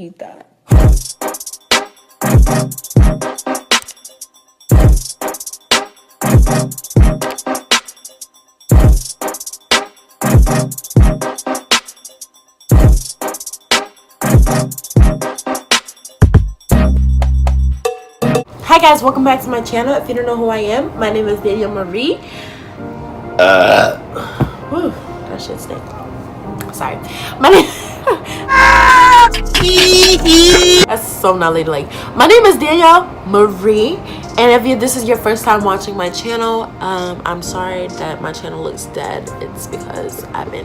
you thought. Hi guys, welcome back to my channel. If you don't know who I am, my name is 𝓷𝓸𝓬𝓲𝓪. Whew, that shit stink. Sorry. My name That's so not ladylike. My name is 𝓷𝓸𝓬𝓲𝓪, and if this is your first time watching my channel, I'm sorry that my channel looks dead. It's because I've been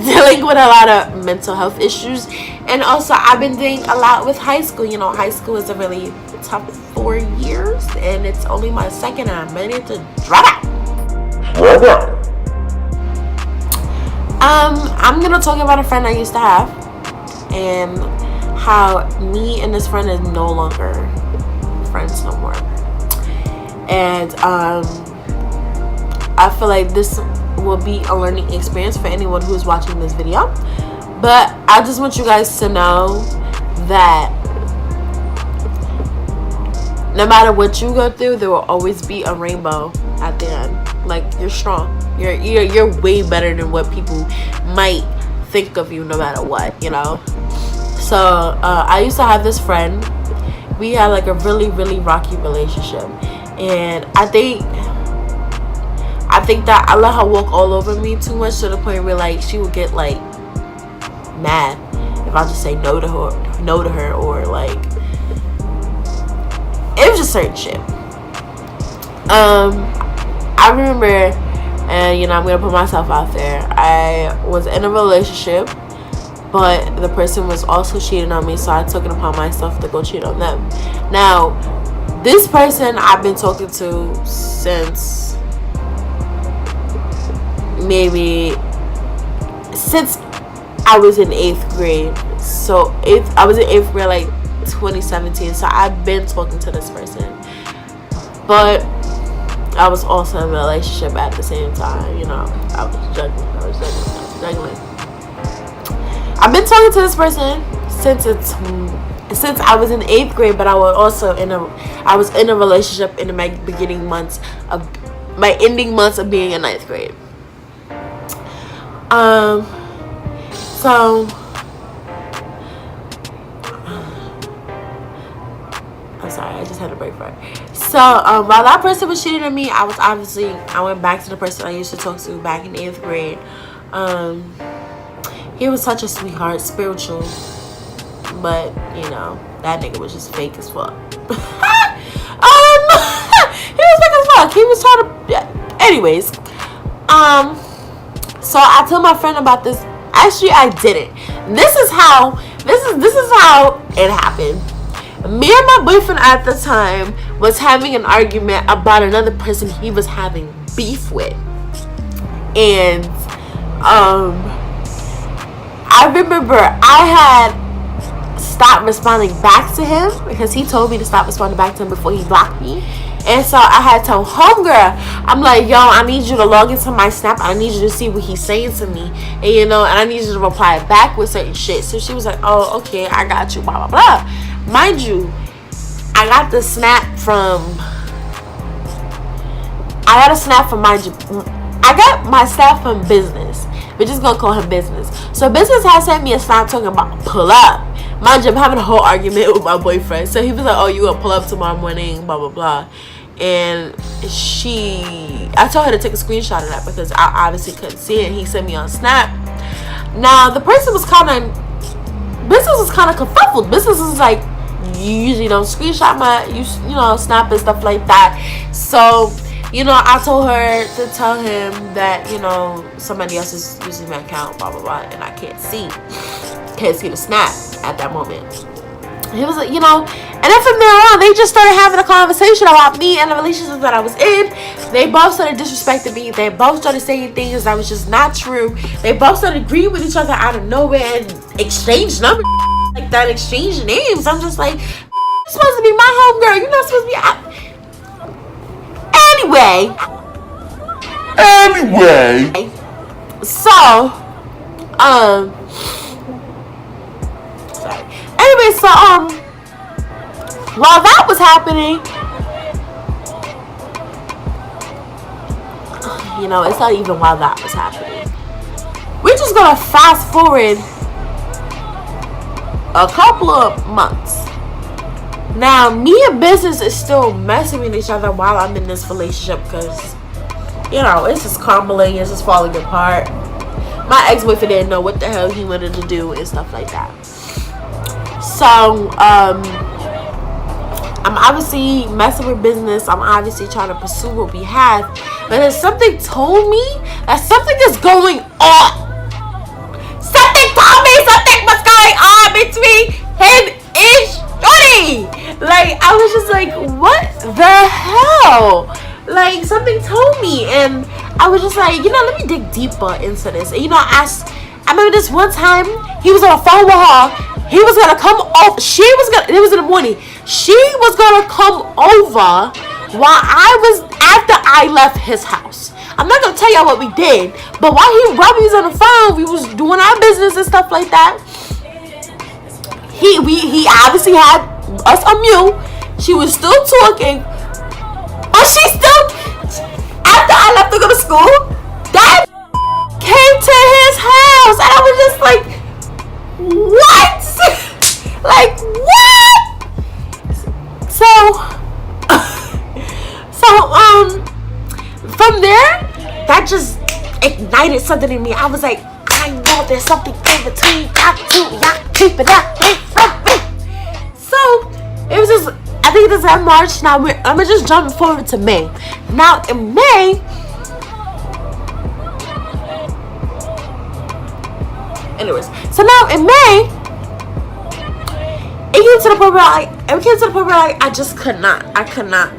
dealing with a lot of mental health issues, and also I've been doing a lot with high school. You know, high school is a really tough 4 years, and it's only my second, and I'm ready to drop out. I'm gonna talk about a friend I used to have, and how me and this friend is no longer friends no more. And I feel like this will be a learning experience for anyone who's watching this video. But I just want you guys to know that no matter what you go through, there will always be a rainbow at the end. Like, you're strong. You're way better than what people might think of you, no matter what, you know. So I used to have this friend. We had like a really rocky relationship, and I think that I let her walk all over me too much, to the point where like she would get like mad if I just say no to her, or like it was just certain shit. I remember, and you know, I'm gonna put myself out there, I was in a relationship, but the person was also cheating on me, so I took it upon myself to go cheat on them. Now, this person I've been talking to since I was in 8th grade. So I was in 8th grade like 2017, so I've been talking to this person, but I was also in a relationship at the same time. You know, I was juggling. I've been talking to this person since I was in 8th grade, but I was in a relationship in my ending months of being in 9th grade. So I'm sorry, I just had a break for it. So while that person was cheating on me, I went back to the person I used to talk to back in 8th grade. He was such a sweetheart, spiritual, but you know, that nigga was just fake as fuck. He was fake as fuck. He was trying to, yeah. Anyways, so I told my friend about this. Actually, I didn't. This is how it happened. Me and my boyfriend at the time was having an argument about another person he was having beef with, and I remember I had stopped responding back to him because he told me to stop responding back to him before he blocked me. And so I had told homegirl, I'm like, yo, I need you to log into my Snap. I need you to see what he's saying to me, and you know, and I need you to reply back with certain shit. So she was like, oh, okay, I got you, blah blah blah. Mind you, I got a snap from I got my snap from business. We're just gonna call him business. So business has sent me a snap talking about pull up. Mind you, I'm having a whole argument with my boyfriend. So he was like, oh, you gonna pull up tomorrow morning, blah blah blah. And I told her to take a screenshot of that because I obviously couldn't see it. He sent me on Snap. Now the person was kind of kerfuffled. Business was like, you usually don't screenshot my you know, Snap and stuff like that. So you know, I told her to tell him that, you know, somebody else is using my account, blah blah blah, and I can't see the Snap at that moment. He was like, you know, and then from there on, they just started having a conversation about me and the relationship that I was in. They both started disrespecting me. They both started saying things that was just not true. They both started agreeing with each other out of nowhere and exchanged numbers like that, exchanged names. I'm just like, you're supposed to be my homegirl. You're not supposed to be. Anyway. So, sorry. anyway, so while that was happening, you know, it's not even while that was happening. We're just gonna fast forward a couple of months. Now, me and business is still messing with each other while I'm in this relationship because, you know, it's just crumbling, it's just falling apart. My ex-boyfriend didn't know what the hell he wanted to do and stuff like that. So, I'm obviously messing with business. I'm obviously trying to pursue what we have. But then something told me that something is going on. Something told me something was going on between him and Shorty. Like, I was just like, what the hell? Like, something told me. And I was just like, you know, let me dig deeper into this. And, you know, I remember this one time, he was on the phone with her. He was going to come over. It was in the morning. She was going to come over while after I left his house. I'm not going to tell y'all what we did. But while we was on the phone, we was doing our business and stuff like that. He obviously had us on mute. She was still talking. But she still, after I left to go to school, that came to his house. And I was just like, what? Like, what? From there, that just ignited something in me. I was like, I know there's something in between y'all keep it up from me. So it was just, I think this is March. Now I'm gonna just jump forward to May. Now in May, anyways, so now in May, it came to the point where I just could not. I could not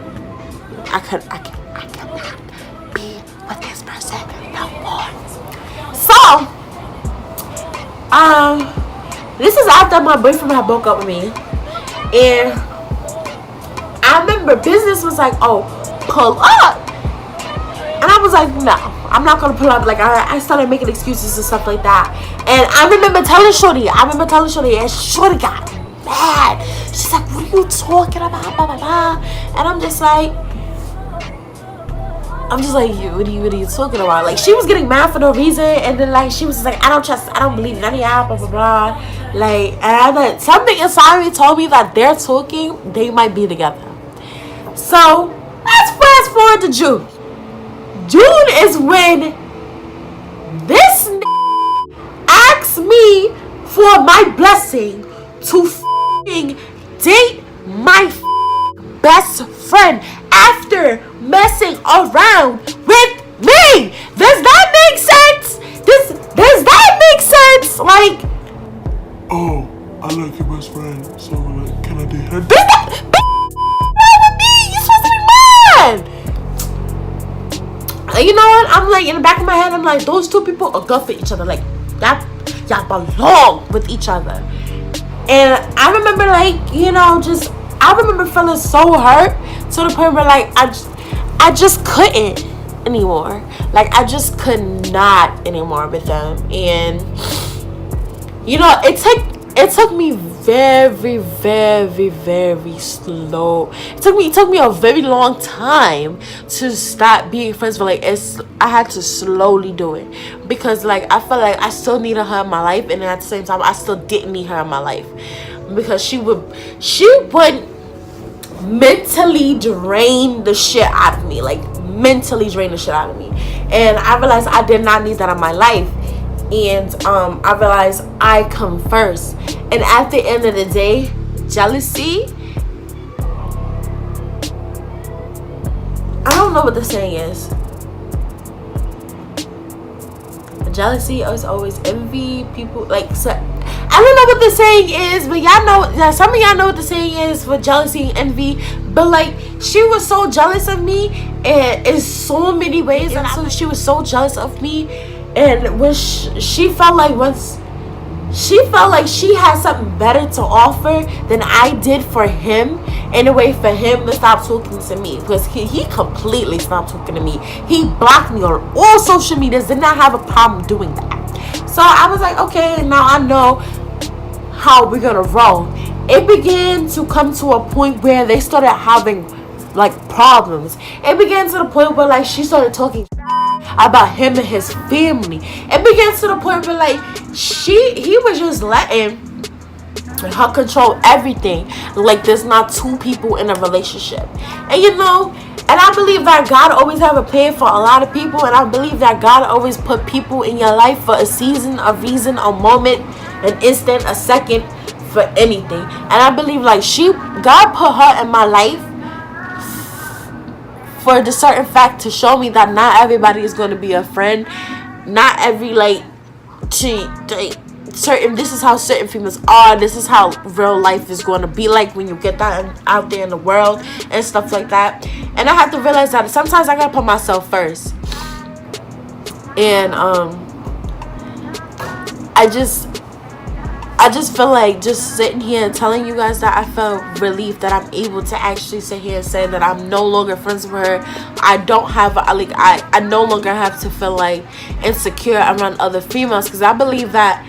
be with this person no more. So, this is after my boyfriend had broke up with me, and I remember business was like, oh, pull up, and I was like, no, I'm not gonna pull up. Like, I started making excuses and stuff like that, and I remember telling Shorty, and Shorty got mad. She's like, what are you talking about? Blah, blah, blah. And I'm just like, what are you talking about? Like, she was getting mad for no reason, and then like she was just like, I don't believe none of y'all, blah blah blah. Like, and something inside me told me that they're talking, they might be together. So let's fast forward to June. June is when this asked me for my blessing to date my best friend after messing around with me. Does that make sense? Does that make sense? Like, oh, I like your best friend, so like, can I date her? Be with me. You're supposed to be mad. You know what? I'm like, in the back of my head, I'm like, those two people are good for each other. Like, that y'all belong with each other. And I remember, like, you know, I remember feeling so hurt to the point where, like, I just couldn't anymore. Like, I just could not anymore with them. And, you know, it took me very, very, very slow. It took me a very long time to stop being friends, but like I had to slowly do it because like I felt like I still needed her in my life, and at the same time I still didn't need her in my life because she would mentally drain the shit out of me, and I realized I did not need that in my life. And I realized I come first. And at the end of the day, jealousy, I don't know what the saying is. Jealousy is always envy. People like, so I don't know what the saying is, but y'all know, some of y'all know what the saying is for jealousy and envy. But like, she was so jealous of me in so many ways, and so she was so jealous of me. And when she felt like she had something better to offer than I did for him, in a way for him to stop talking to me, because he completely stopped talking to me. He blocked me on all social medias, did not have a problem doing that. So I was like, okay, now I know how we're gonna roll. it began to come to a point where they started having like problems. It began to the point where like she started talking about him and his family. It began to the point where like he was just letting her control everything. Like there's not two people in a relationship. And you know, and I believe that God always have a plan for a lot of people, and I believe that God always put people in your life for a season, a reason, a moment, an instant, a second, for anything. And I believe like God put her in my life for the certain fact to show me that not everybody is going to be a friend. Not every like certain, this is how certain females are, this is how real life is going to be like when you get that out there in the world and stuff like that. And I have to realize that sometimes I gotta put myself first. And I just feel like just sitting here and telling you guys that I felt relief that I'm able to actually sit here and say that I'm no longer friends with her. I don't have like I no longer have to feel like insecure around other females, because I believe that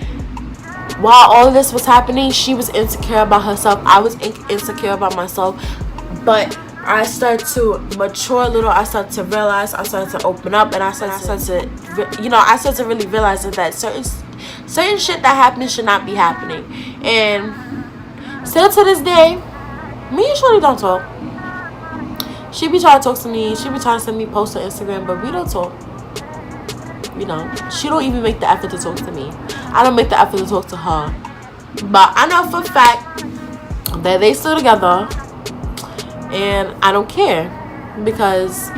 while all of this was happening, she was insecure about herself, I was insecure about myself. But I started to mature a little. I started to realize, I started to open up, and I started to really realize that certain shit that happens should not be happening. And still to this day, me and Shorty don't talk. She be trying to talk to me, she be trying to send me posts on Instagram, but we don't talk. You know, she don't even make the effort to talk to me. I don't make the effort to talk to her. But I know for a fact that they still together, and I don't care, because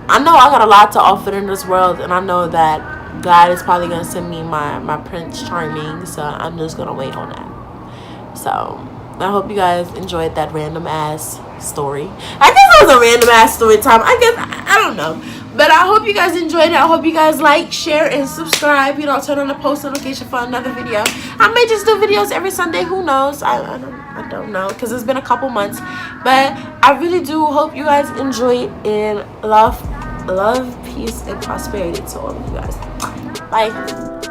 I know I got a lot to offer in this world, and I know that God is probably gonna send me my Prince Charming, so I'm just gonna wait on that. So I hope you guys enjoyed that random ass story. I guess it was a random ass story time. I guess I don't know. But I hope you guys enjoyed it. I hope you guys like, share, and subscribe. You know, turn on the post notification for another video. I may just do videos every Sunday. Who knows? I don't know, because it's been a couple months. But I really do hope you guys enjoy it, and love, peace, and prosperity to all of you guys. Bye.